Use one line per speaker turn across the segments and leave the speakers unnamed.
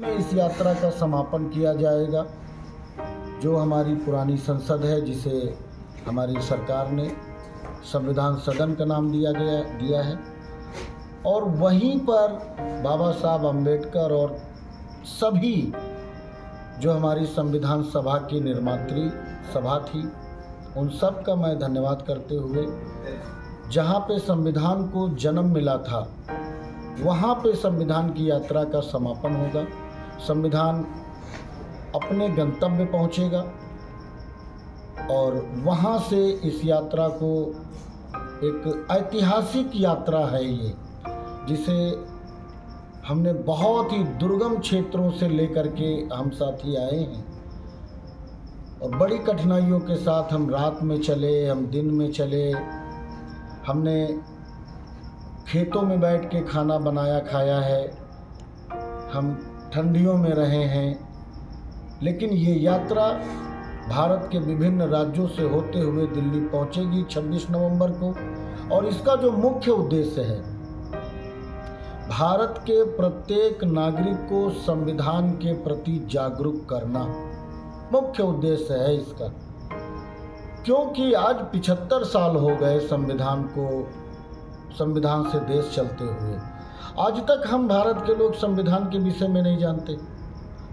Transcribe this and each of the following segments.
में इस यात्रा का समापन किया जाएगा। जो हमारी पुरानी संसद है, जिसे हमारी सरकार ने संविधान सदन का नाम दिया है, और वहीं पर बाबा साहब अम्बेडकर और सभी जो हमारी संविधान सभा की निर्मात्री सभा थी, उन सब का मैं धन्यवाद करते हुए, जहाँ पे संविधान को जन्म मिला था वहाँ पे संविधान की यात्रा का समापन होगा। संविधान अपने गंतव्य पहुँचेगा और वहाँ से इस यात्रा को, एक ऐतिहासिक यात्रा है ये, जिसे हमने बहुत ही दुर्गम क्षेत्रों से लेकर के हम साथी आए हैं और बड़ी कठिनाइयों के साथ हम रात में चले, हम दिन में चले, हमने खेतों में बैठ के खाना बनाया खाया है, हम ठंडियों में रहे हैं, लेकिन ये यात्रा भारत के विभिन्न राज्यों से होते हुए दिल्ली पहुंचेगी 26 नवंबर को। और इसका जो मुख्य उद्देश्य है, भारत के प्रत्येक नागरिक को संविधान के प्रति जागरूक करना मुख्य उद्देश्य है इसका। क्योंकि आज 75 साल हो गए संविधान से देश चलते हुए, आज तक हम भारत के लोग संविधान के विषय में नहीं जानते।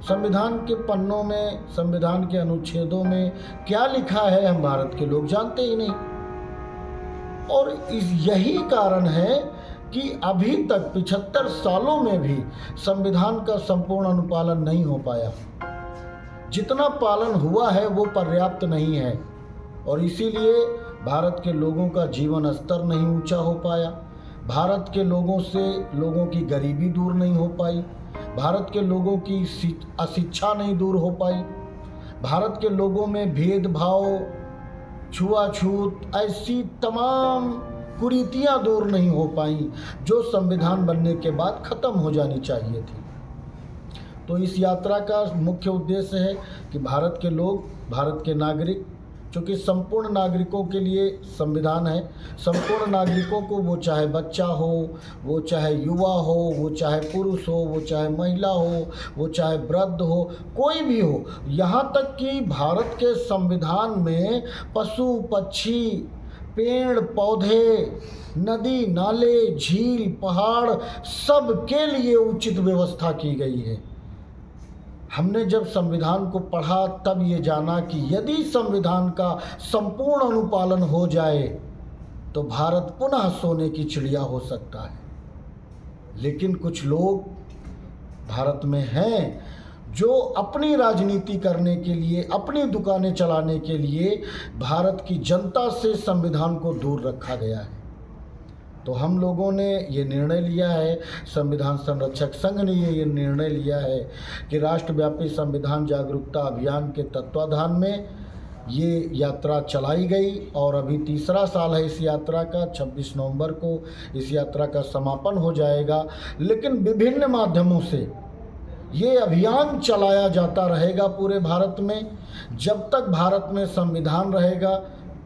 संविधान के पन्नों में, संविधान के अनुच्छेदों में क्या लिखा है, हम भारत के लोग जानते ही नहीं। और यही कारण है कि अभी तक 75 सालों में भी संविधान का संपूर्ण अनुपालन नहीं हो पाया। जितना पालन हुआ है वो पर्याप्त नहीं है और इसीलिए भारत के लोगों का जीवन स्तर नहीं ऊंचा हो पाया, भारत के लोगों की गरीबी दूर नहीं हो पाई, भारत के लोगों की अशिक्षा नहीं दूर हो पाई, भारत के लोगों में भेदभाव, छुआछूत, ऐसी तमाम कुरीतियां दूर नहीं हो पाई जो संविधान बनने के बाद खत्म हो जानी चाहिए थी। तो इस यात्रा का मुख्य उद्देश्य है कि भारत के लोग, भारत के नागरिक, चूँकि संपूर्ण नागरिकों के लिए संविधान है, संपूर्ण नागरिकों को, वो चाहे बच्चा हो, वो चाहे युवा हो, वो चाहे पुरुष हो, वो चाहे महिला हो, वो चाहे वृद्ध हो, कोई भी हो, यहाँ तक कि भारत के संविधान में पशु पक्षी, पेड़ पौधे, नदी नाले, झील पहाड़, सब के लिए उचित व्यवस्था की गई है। हमने जब संविधान को पढ़ा तब ये जाना कि यदि संविधान का संपूर्ण अनुपालन हो जाए तो भारत पुनः सोने की चिड़िया हो सकता है। लेकिन कुछ लोग भारत में हैं जो अपनी राजनीति करने के लिए, अपनी दुकानें चलाने के लिए भारत की जनता से संविधान को दूर रखा गया है। तो हम लोगों ने ये निर्णय लिया है, संविधान संरक्षक संघ ने ये निर्णय लिया है कि राष्ट्रव्यापी संविधान जागरूकता अभियान के तत्वाधान में ये यात्रा चलाई गई और अभी तीसरा साल है इस यात्रा का। 26 नवंबर को इस यात्रा का समापन हो जाएगा, लेकिन विभिन्न माध्यमों से ये अभियान चलाया जाता रहेगा पूरे भारत में। जब तक भारत में संविधान रहेगा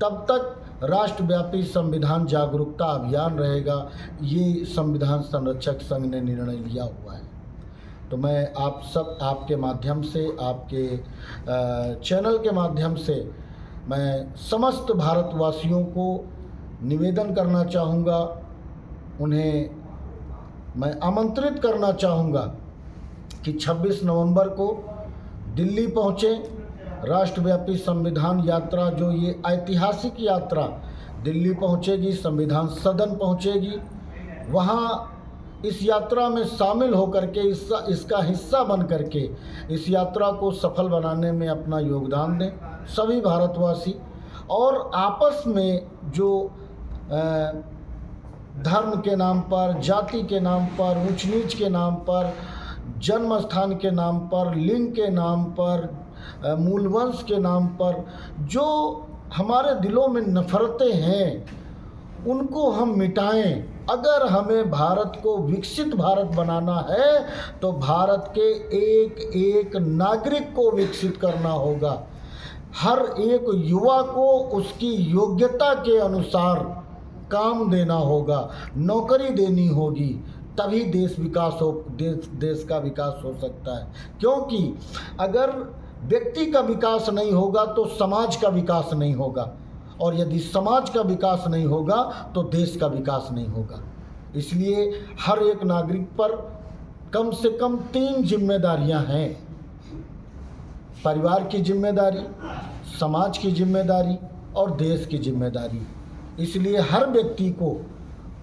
तब तक राष्ट्रव्यापी संविधान जागरूकता अभियान रहेगा। ये संविधान संरक्षक संघ ने निर्णय लिया हुआ है। तो मैं आपके माध्यम से, आपके चैनल के माध्यम से मैं समस्त भारतवासियों को निवेदन करना चाहूँगा, उन्हें मैं आमंत्रित करना चाहूँगा कि 26 नवंबर को दिल्ली पहुँचें। राष्ट्रव्यापी संविधान यात्रा, जो ये ऐतिहासिक यात्रा दिल्ली पहुंचेगी, संविधान सदन पहुंचेगी, वहां इस यात्रा में शामिल होकर के इसका हिस्सा बन करके इस यात्रा को सफल बनाने में अपना योगदान दें सभी भारतवासी। और आपस में जो धर्म के नाम पर, जाति के नाम पर, ऊंच नीच के नाम पर, जन्म स्थान के नाम पर, लिंग के नाम पर, मूल वंश के नाम पर जो हमारे दिलों में नफरतें हैं, उनको हम मिटाएं। अगर हमें भारत को विकसित भारत बनाना है तो भारत के एक एक नागरिक को विकसित करना होगा। हर एक युवा को उसकी योग्यता के अनुसार काम देना होगा, नौकरी देनी होगी, तभी देश का विकास हो सकता है। क्योंकि अगर व्यक्ति का विकास नहीं होगा तो समाज का विकास नहीं होगा, और यदि समाज का विकास नहीं होगा तो देश का विकास नहीं होगा। इसलिए हर एक नागरिक पर कम से कम 3 जिम्मेदारियां हैं: परिवार की जिम्मेदारी, समाज की जिम्मेदारी और देश की जिम्मेदारी। इसलिए हर व्यक्ति को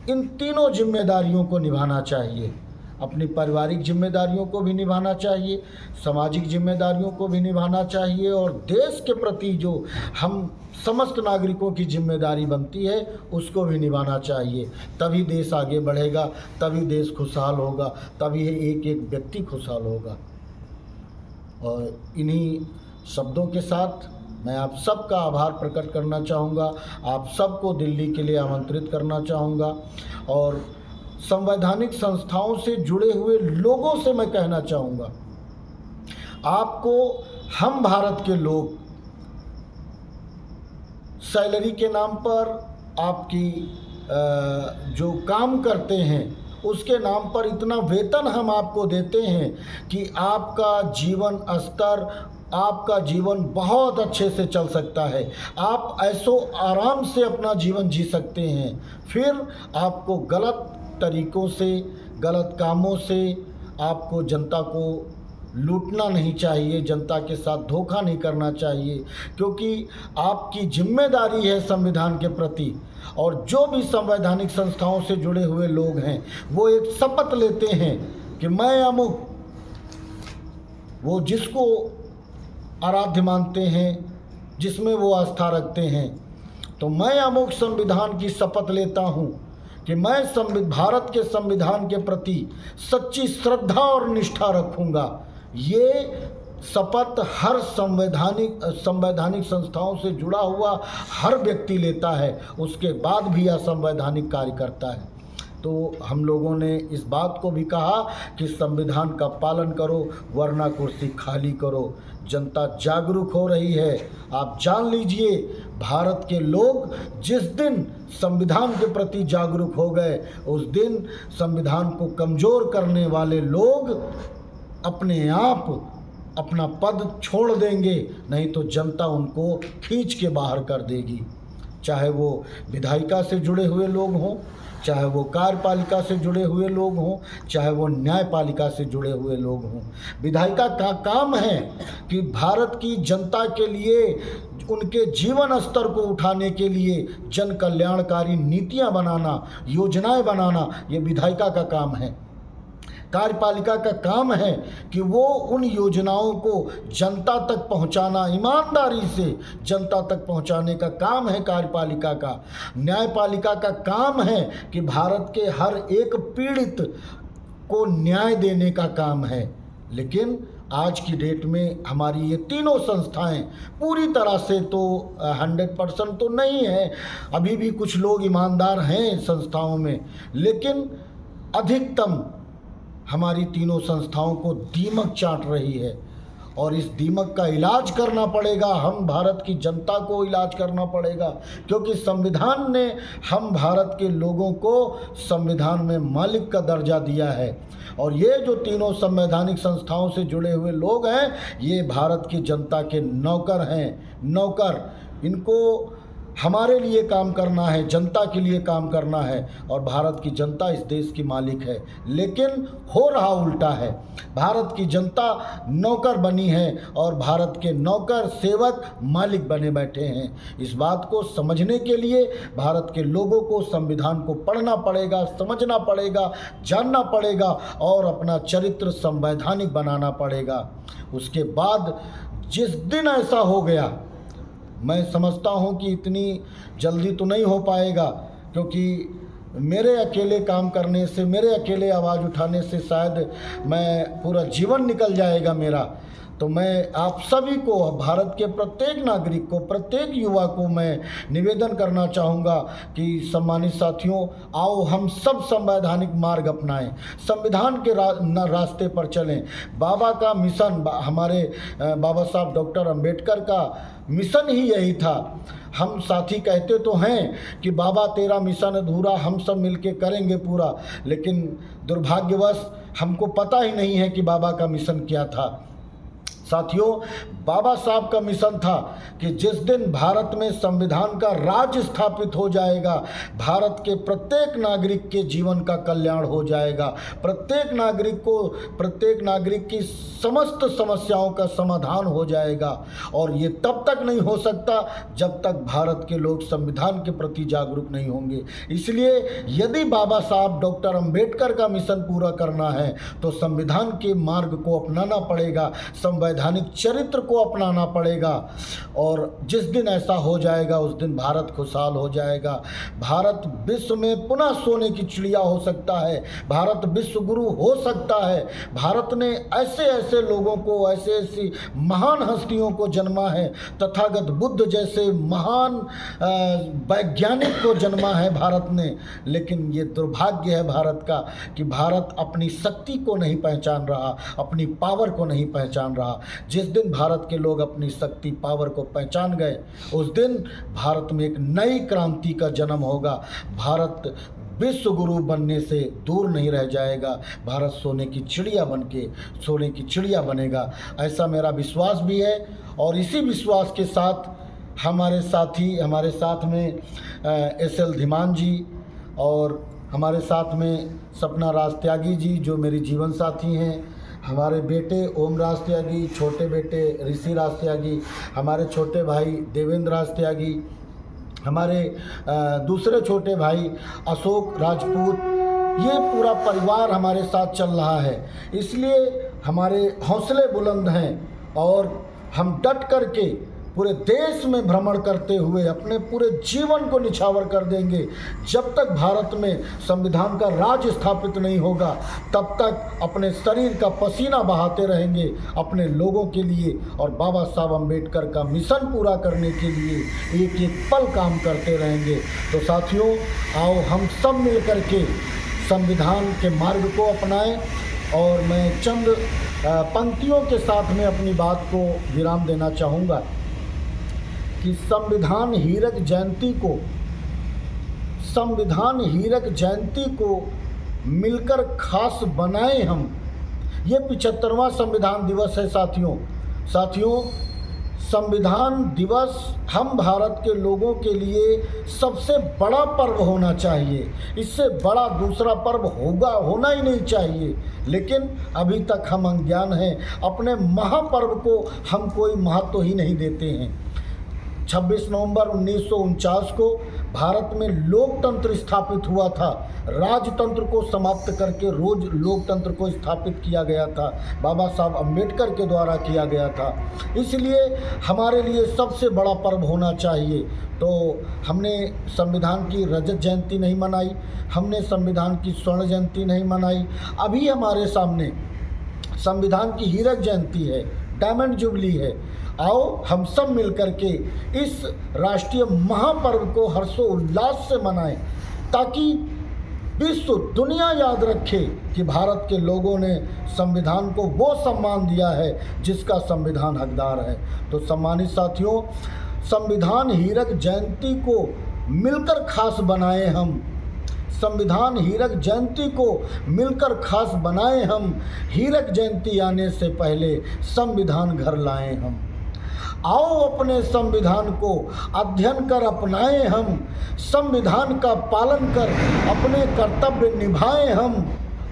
इन तीनों जिम्मेदारियों को निभाना चाहिए। अपनी पारिवारिक जिम्मेदारियों को भी निभाना चाहिए, सामाजिक जिम्मेदारियों को भी निभाना चाहिए, और देश के प्रति जो हम समस्त नागरिकों की जिम्मेदारी बनती है उसको भी निभाना चाहिए। तभी देश आगे बढ़ेगा, तभी देश खुशहाल होगा, तभी एक एक व्यक्ति खुशहाल होगा। और इन्हीं शब्दों के साथ मैं आप सबका आभार प्रकट करना चाहूँगा, आप सबको दिल्ली के लिए आमंत्रित करना चाहूँगा, और संवैधानिक संस्थाओं से जुड़े हुए लोगों से मैं कहना चाहूँगा, आपको हम भारत के लोग सैलरी के नाम पर, आपकी जो काम करते हैं उसके नाम पर इतना वेतन हम आपको देते हैं कि आपका जीवन स्तर, आपका जीवन बहुत अच्छे से चल सकता है, आप ऐसो आराम से अपना जीवन जी सकते हैं। फिर आपको गलत तरीक़ों से, गलत कामों से आपको जनता को लूटना नहीं चाहिए, जनता के साथ धोखा नहीं करना चाहिए, क्योंकि आपकी जिम्मेदारी है संविधान के प्रति। और जो भी संवैधानिक संस्थाओं से जुड़े हुए लोग हैं वो एक शपथ लेते हैं कि मैं अमुक, वो जिसको आराध्य मानते हैं, जिसमें वो आस्था रखते हैं, तो मैं अमुक संविधान की शपथ लेता हूँ कि मैं भारत के संविधान के प्रति सच्ची श्रद्धा और निष्ठा रखूँगा। ये शपथ हर संवैधानिक संस्थाओं से जुड़ा हुआ हर व्यक्ति लेता है, उसके बाद भी असंवैधानिक कार्य करता है। तो हम लोगों ने इस बात को भी कहा कि संविधान का पालन करो वरना कुर्सी खाली करो। जनता जागरूक हो रही है। आप जान लीजिए, भारत के लोग जिस दिन संविधान के प्रति जागरूक हो गए उस दिन संविधान को कमज़ोर करने वाले लोग अपने आप अपना पद छोड़ देंगे, नहीं तो जनता उनको खींच के बाहर कर देगी। चाहे वो विधायिका से जुड़े हुए लोग हों, चाहे वो कार्यपालिका से जुड़े हुए लोग हों, चाहे वो न्यायपालिका से जुड़े हुए लोग हों। विधायिका का काम है कि भारत की जनता के लिए, उनके जीवन स्तर को उठाने के लिए जन कल्याणकारी नीतियां बनाना, योजनाएं बनाना, ये विधायिका का काम है। कार्यपालिका का काम है कि वो उन योजनाओं को जनता तक पहुंचाना, ईमानदारी से जनता तक पहुंचाने का काम है कार्यपालिका का। न्यायपालिका का काम है कि भारत के हर एक पीड़ित को न्याय देने का काम है। लेकिन आज की डेट में हमारी ये तीनों संस्थाएं पूरी तरह से तो 100% तो नहीं है, अभी भी कुछ लोग ईमानदार हैं संस्थाओं में, लेकिन अधिकतम हमारी तीनों संस्थाओं को दीमक चाट रही है और इस दीमक का इलाज करना पड़ेगा। हम भारत की जनता को इलाज करना पड़ेगा, क्योंकि संविधान ने हम भारत के लोगों को संविधान में मालिक का दर्जा दिया है। और ये जो तीनों संवैधानिक संस्थाओं से जुड़े हुए लोग हैं, ये भारत की जनता के नौकर हैं। नौकर, इनको हमारे लिए काम करना है, जनता के लिए काम करना है, और भारत की जनता इस देश की मालिक है। लेकिन हो रहा उल्टा है, भारत की जनता नौकर बनी है और भारत के नौकर सेवक मालिक बने बैठे हैं। इस बात को समझने के लिए भारत के लोगों को संविधान को पढ़ना पड़ेगा, समझना पड़ेगा, जानना पड़ेगा और अपना चरित्र संवैधानिक बनाना पड़ेगा। उसके बाद जिस दिन ऐसा हो गया, मैं समझता हूँ कि इतनी जल्दी तो नहीं हो पाएगा, क्योंकि मेरे अकेले काम करने से, मेरे अकेले आवाज़ उठाने से शायद मैं पूरा जीवन निकल जाएगा मेरा। तो मैं आप सभी को, भारत के प्रत्येक नागरिक को, प्रत्येक युवा को मैं निवेदन करना चाहूँगा कि सम्मानित साथियों, आओ हम सब संवैधानिक मार्ग अपनाएं, संविधान के रास्ते पर चलें। बाबा का मिशन, हमारे बाबा साहब डॉक्टर अंबेडकर का मिशन ही यही था। हम साथी कहते तो हैं कि बाबा तेरा मिशन अधूरा, हम सब मिलके करेंगे पूरा, लेकिन दुर्भाग्यवश हमको पता ही नहीं है कि बाबा का मिशन क्या था। साथियों, बाबा साहब का मिशन था कि जिस दिन भारत में संविधान का राज स्थापित हो जाएगा, भारत के प्रत्येक नागरिक के जीवन का कल्याण हो जाएगा, प्रत्येक नागरिक की समस्त समस्याओं का समाधान हो जाएगा। और ये तब तक नहीं हो सकता जब तक भारत के लोग संविधान के प्रति जागरूक नहीं होंगे। इसलिए यदि बाबा साहब डॉक्टर अंबेडकर का मिशन पूरा करना है तो संविधान के मार्ग को अपनाना पड़ेगा, संवैधानिक चरित्र को अपनाना पड़ेगा। और जिस दिन ऐसा हो जाएगा उस दिन भारत खुशहाल हो जाएगा। भारत विश्व में पुनः सोने की चिड़िया हो सकता है, भारत विश्व गुरु हो सकता है। भारत ने ऐसे ऐसे लोगों को, ऐसी महान हस्तियों को जन्मा है, तथागत बुद्ध जैसे महान वैज्ञानिक को जन्मा है भारत ने। लेकिन ये दुर्भाग्य है भारत का कि भारत अपनी शक्ति को नहीं पहचान रहा, अपनी पावर को नहीं पहचान रहा। जिस दिन भारत के लोग अपनी शक्ति, पावर को पहचान गए, उस दिन भारत में एक नई क्रांति का जन्म होगा। भारत विश्व गुरु बनने से दूर नहीं रह जाएगा, भारत सोने की चिड़िया बनेगा, ऐसा मेरा विश्वास भी है। और इसी विश्वास के साथ हमारे साथ में SL धीमान जी, और हमारे साथ में सपना राज त्यागी जी जो मेरी जीवन साथी हैं, हमारे बेटे ओम राज त्यागी, छोटे बेटे ऋषि राज त्यागी, हमारे छोटे भाई देवेंद्र राज त्यागी, हमारे दूसरे छोटे भाई अशोक राजपूत, ये पूरा परिवार हमारे साथ चल रहा है। इसलिए हमारे हौसले बुलंद हैं और हम डट करके पूरे देश में भ्रमण करते हुए अपने पूरे जीवन को निछावर कर देंगे। जब तक भारत में संविधान का राज स्थापित नहीं होगा तब तक अपने शरीर का पसीना बहाते रहेंगे अपने लोगों के लिए, और बाबा साहब अंबेडकर का मिशन पूरा करने के लिए एक एक पल काम करते रहेंगे। तो साथियों, आओ हम सब मिल कर के संविधान के मार्ग को अपनाएं। और मैं चंद पंक्तियों के साथ में अपनी बात को विराम देना चाहूँगा कि संविधान हीरक जयंती को मिलकर खास बनाए हम। ये 75वां संविधान दिवस है साथियों। संविधान दिवस हम भारत के लोगों के लिए सबसे बड़ा पर्व होना चाहिए। इससे बड़ा दूसरा पर्व होना ही नहीं चाहिए। लेकिन अभी तक हम अज्ञान हैं, अपने महापर्व को हम कोई महत्व ही नहीं देते हैं। 26 नवंबर 1949 को भारत में लोकतंत्र स्थापित हुआ था। राजतंत्र को समाप्त करके रोज लोकतंत्र को स्थापित किया गया था, बाबा साहब अंबेडकर के द्वारा किया गया था। इसलिए हमारे लिए सबसे बड़ा पर्व होना चाहिए। तो हमने संविधान की रजत जयंती नहीं मनाई, हमने संविधान की स्वर्ण जयंती नहीं मनाई। अभी हमारे सामने संविधान की हीरक जयंती है, डायमंड जुबली है। आओ हम सब मिलकर के इस राष्ट्रीय महापर्व को हर्षोल्लास से मनाएं, ताकि विश्व दुनिया याद रखे कि भारत के लोगों ने संविधान को वो सम्मान दिया है जिसका संविधान हकदार है। तो सम्मानित साथियों, संविधान हीरक जयंती को मिलकर खास बनाए हम। संविधान हीरक जयंती को मिलकर खास बनाए हम। हीरक जयंती आने से पहले संविधान घर लाएं हम। आओ अपने संविधान को अध्ययन कर अपनाएं हम। संविधान का पालन कर अपने कर्तव्य निभाएं हम।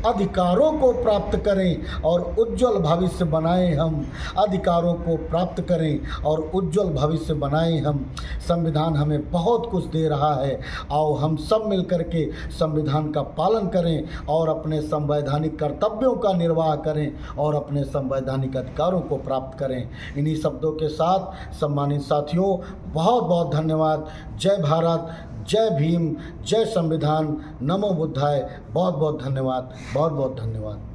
अधिकारों को प्राप्त करें और उज्जवल भविष्य बनाएं हम। अधिकारों को प्राप्त करें और उज्जवल भविष्य बनाएं हम। संविधान हमें बहुत कुछ दे रहा है। आओ हम सब मिलकर के संविधान का पालन करें और अपने संवैधानिक कर्तव्यों का निर्वाह करें और अपने संवैधानिक अधिकारों को प्राप्त करें। इन्हीं शब्दों के साथ सम्मानित साथियों, बहुत बहुत धन्यवाद। जय भारत, जय भीम, जय संविधान, नमो बुद्धाय। बहुत बहुत धन्यवाद, बहुत बहुत धन्यवाद।